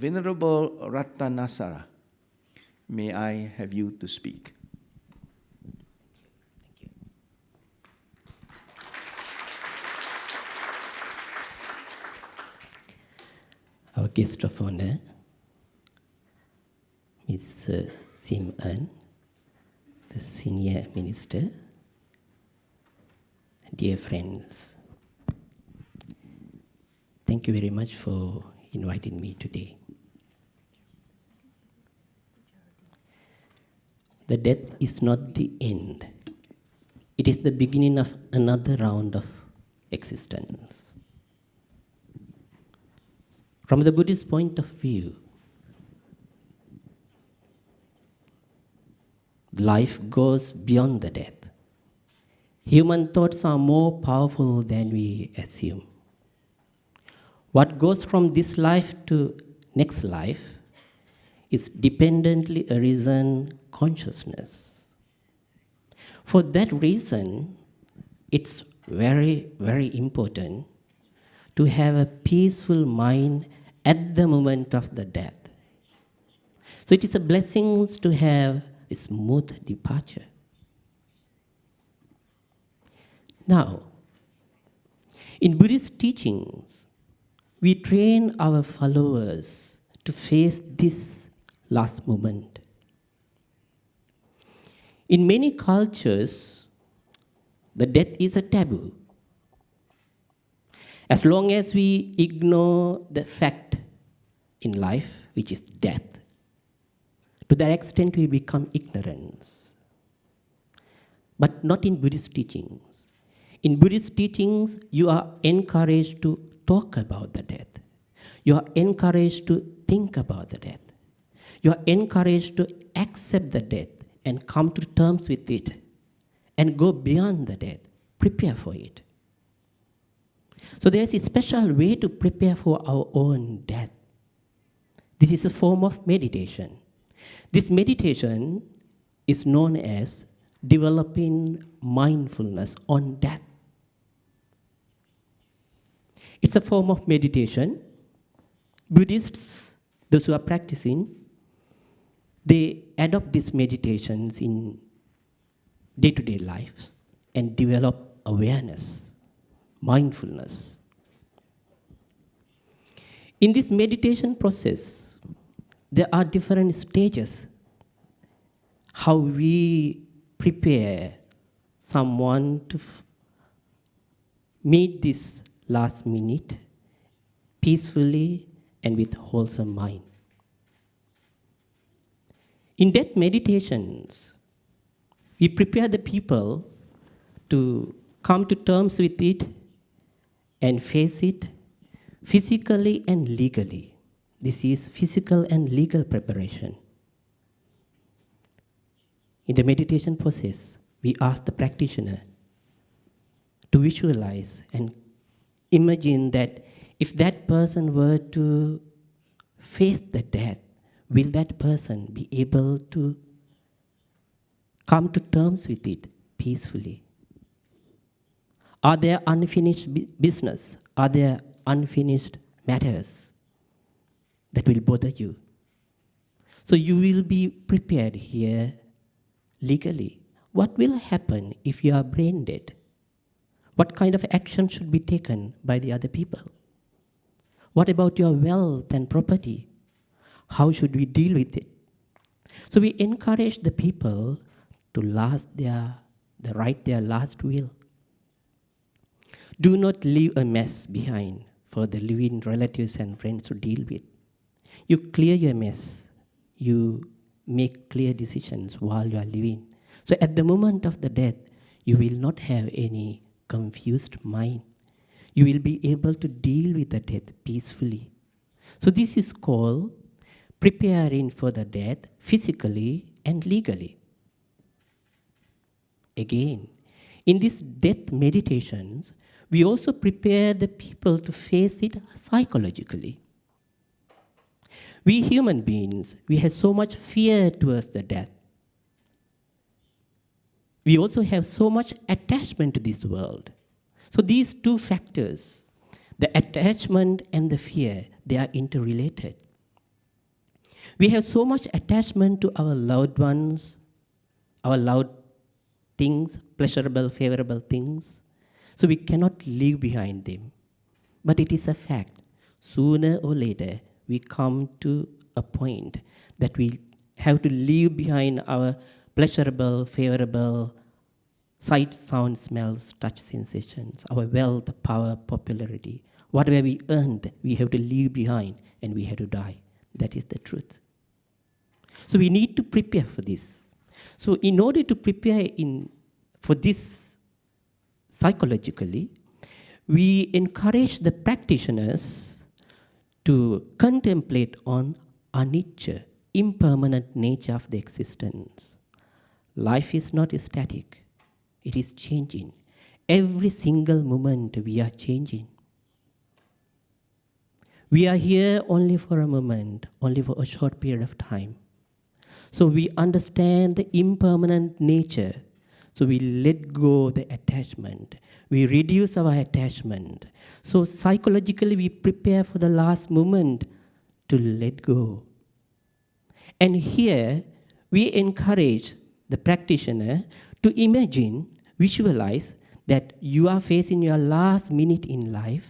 Venerable Rathanasara, may I have you to speak? Our guest of honor, Ms. Sim Eun, the senior minister, dear friends, thank you very much for inviting me today. The death is not the end. It is the beginning of another round of existence. From the Buddhist point of view, life goes beyond the death. Human thoughts are more powerful than we assume. What goes from this life to next life is dependently arisen consciousness. For that reason, it's very, very important to have a peaceful mind at the moment of the death. So it is a blessing to have a smooth departure. Now, in Buddhist teachings, we train our followers to face this last moment. In many cultures, the death is a taboo. As long as we ignore the fact in life, which is death, to that extent we become ignorant. But not in Buddhist teachings. In Buddhist teachings, you are encouraged to talk about the death. You are encouraged to think about the death. You are encouraged to accept the death and come to terms with it and go beyond the death, prepare for it. So there's a special way to prepare for our own death. This is a form of meditation. This meditation is known as developing mindfulness on death. It's a form of meditation. Buddhists, those who are practicing, they adopt these meditations in day-to-day life and develop awareness, mindfulness. In this meditation process, there are different stages. How we prepare someone to meet this last minute peacefully and with wholesome mind. In death meditations, we prepare the people to come to terms with it and face it physically and legally. This is physical and legal preparation. In the meditation process, we ask the practitioner to visualize and imagine that if that person were to face the death, will that person be able to come to terms with it peacefully? Are there unfinished business? Are there unfinished matters that will bother you? So you will be prepared here legally. What will happen if you are brain dead? What kind of action should be taken by the other people? What about your wealth and property? How should we deal with it? So we encourage the people to write their last will. Do not leave a mess behind for the living relatives and friends to deal with. You clear your mess. You make clear decisions while you are living. So at the moment of the death, you will not have any confused mind. You will be able to deal with the death peacefully. So this is called preparing for the death physically and legally. Again, in these death meditations, we also prepare the people to face it psychologically. We human beings, we have so much fear towards the death. We also have so much attachment to this world. So these two factors, the attachment and the fear, they are interrelated. We have so much attachment to our loved ones, our loved things, pleasurable, favorable things, so we cannot leave behind them. But it is a fact. Sooner or later, we come to a point that we have to leave behind our pleasurable, favorable sight, sound, smells, touch sensations, our wealth, power, popularity. Whatever we earned, we have to leave behind and we have to die. That is the truth. So we need to prepare for this. So in order to prepare for this psychologically, we encourage the practitioners to contemplate on anicca, impermanent nature of the existence. Life is not static. It is changing. Every single moment we are changing. We are here only for a moment, only for a short period of time. So we understand the impermanent nature. So we let go the attachment. We reduce our attachment. So psychologically we prepare for the last moment to let go. And here we encourage the practitioner to imagine, visualize that you are facing your last minute in life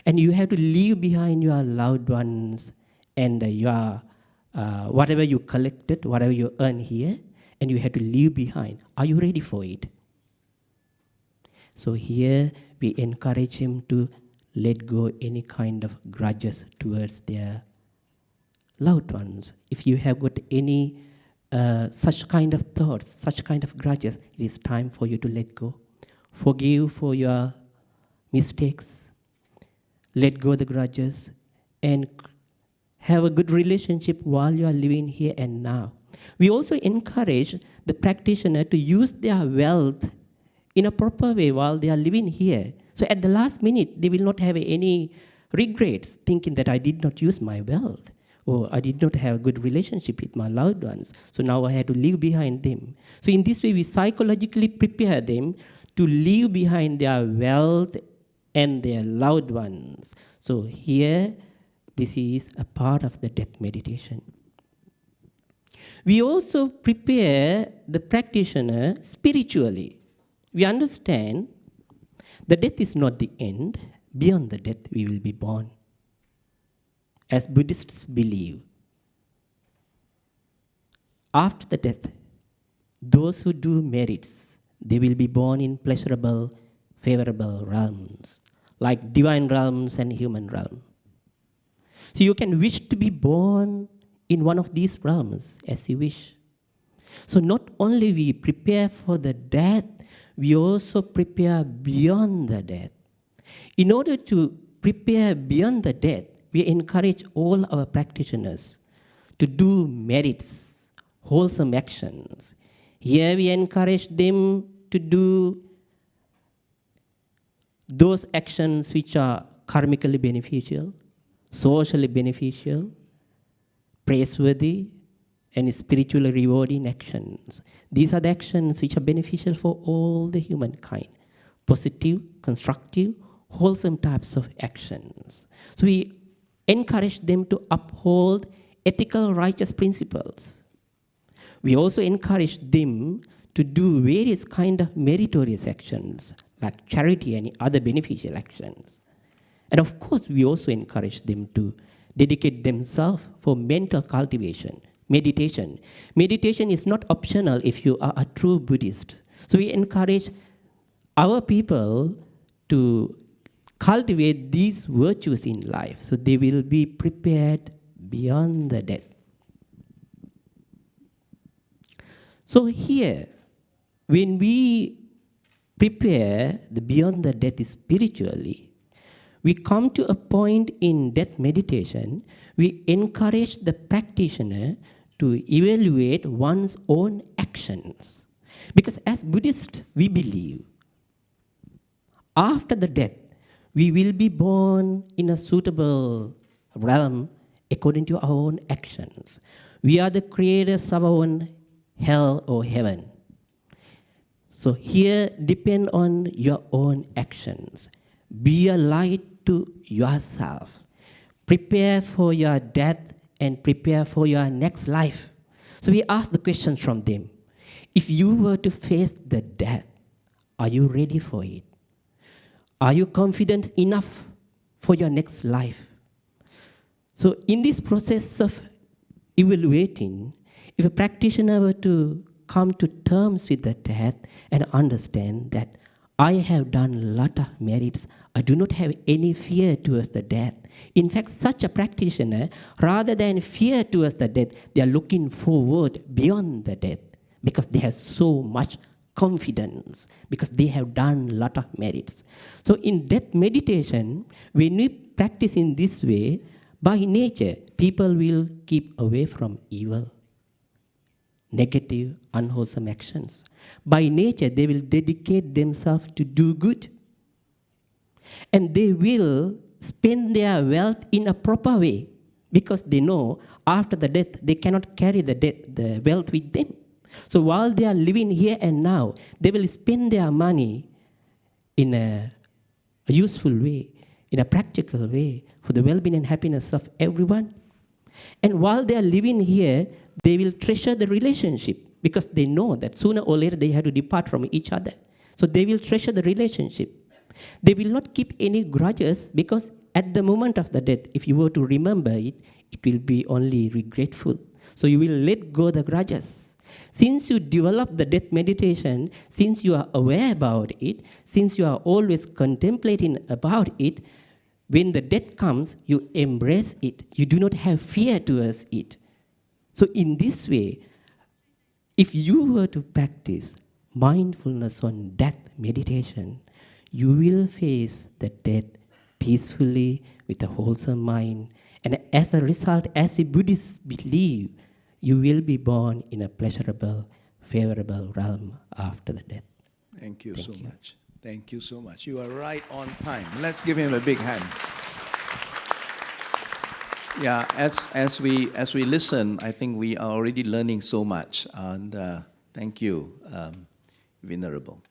and you have to leave behind your loved ones and your whatever you collected, whatever you earn here, and you have to leave behind. Are you ready for it? So here we encourage him to let go any kind of grudges towards their loved ones. If you have got any such kind of thoughts, such kind of grudges, it is time for you to let go. Forgive for your mistakes. Let go the grudges and have a good relationship while you are living here and now. We also encourage the practitioner to use their wealth in a proper way while they are living here. So at the last minute, they will not have any regrets, thinking that I did not use my wealth, or I did not have a good relationship with my loved ones, so now I had to leave behind them. So in this way, we psychologically prepare them to leave behind their wealth and their loved ones. So here, this is a part of the death meditation. We also prepare the practitioner spiritually. We understand the death is not the end. Beyond the death, we will be born. As Buddhists believe, after the death, those who do merits, they will be born in pleasurable, favorable realms, like divine realms and human realm. So you can wish to be born in one of these realms as you wish. So not only we prepare for the death, we also prepare beyond the death. In order to prepare beyond the death, we encourage all our practitioners to do merits, wholesome actions. Here we encourage them to do those actions which are karmically beneficial, socially beneficial, praiseworthy, and spiritually rewarding actions. These are the actions which are beneficial for all the humankind. Positive, constructive, wholesome types of actions. So we encourage them to uphold ethical, righteous principles. We also encourage them to do various kind of meritorious actions, like charity and other beneficial actions. And of course, we also encourage them to dedicate themselves for mental cultivation, meditation. Meditation is not optional if you are a true Buddhist. So we encourage our people to cultivate these virtues in life so they will be prepared beyond the death. So here, when we prepare the beyond the death spiritually, we come to a point in death meditation, we encourage the practitioner to evaluate one's own actions. Because as Buddhists, we believe after the death, we will be born in a suitable realm according to our own actions. We are the creators of our own hell or heaven. So here, depend on your own actions. Be a light to yourself. Prepare for your death and prepare for your next life. So we ask the questions from them. If you were to face the death, are you ready for it? Are you confident enough for your next life? So in this process of evaluating, if a practitioner were to come to terms with the death and understand that I have done a lot of merits, I do not have any fear towards the death. In fact, such a practitioner, rather than fear towards the death, they are looking forward beyond the death because they have so much confidence, because they have done a lot of merits. So in death meditation, when we practice in this way, by nature, people will keep away from evil, negative, unwholesome actions. By nature, they will dedicate themselves to do good. And they will spend their wealth in a proper way because they know after the death, they cannot carry the wealth with them. So while they are living here and now, they will spend their money in a useful way, in a practical way, for the well-being and happiness of everyone. And while they are living here, they will treasure the relationship because they know that sooner or later they have to depart from each other. So they will treasure the relationship. They will not keep any grudges because at the moment of the death, if you were to remember it, it will be only regretful. So you will let go the grudges. Since you develop the death meditation, since you are aware about it, since you are always contemplating about it, when the death comes, you embrace it. You do not have fear towards it. So in this way, if you were to practice mindfulness on death meditation, you will face the death peacefully with a wholesome mind. And as a result, as a Buddhist believe, you will be born in a pleasurable, favorable realm after the death. Thank you so much. Thank you so much. You are right on time. Let's give him a big hand. Yeah, as we listen, I think we are already learning so much. And thank you, Venerable.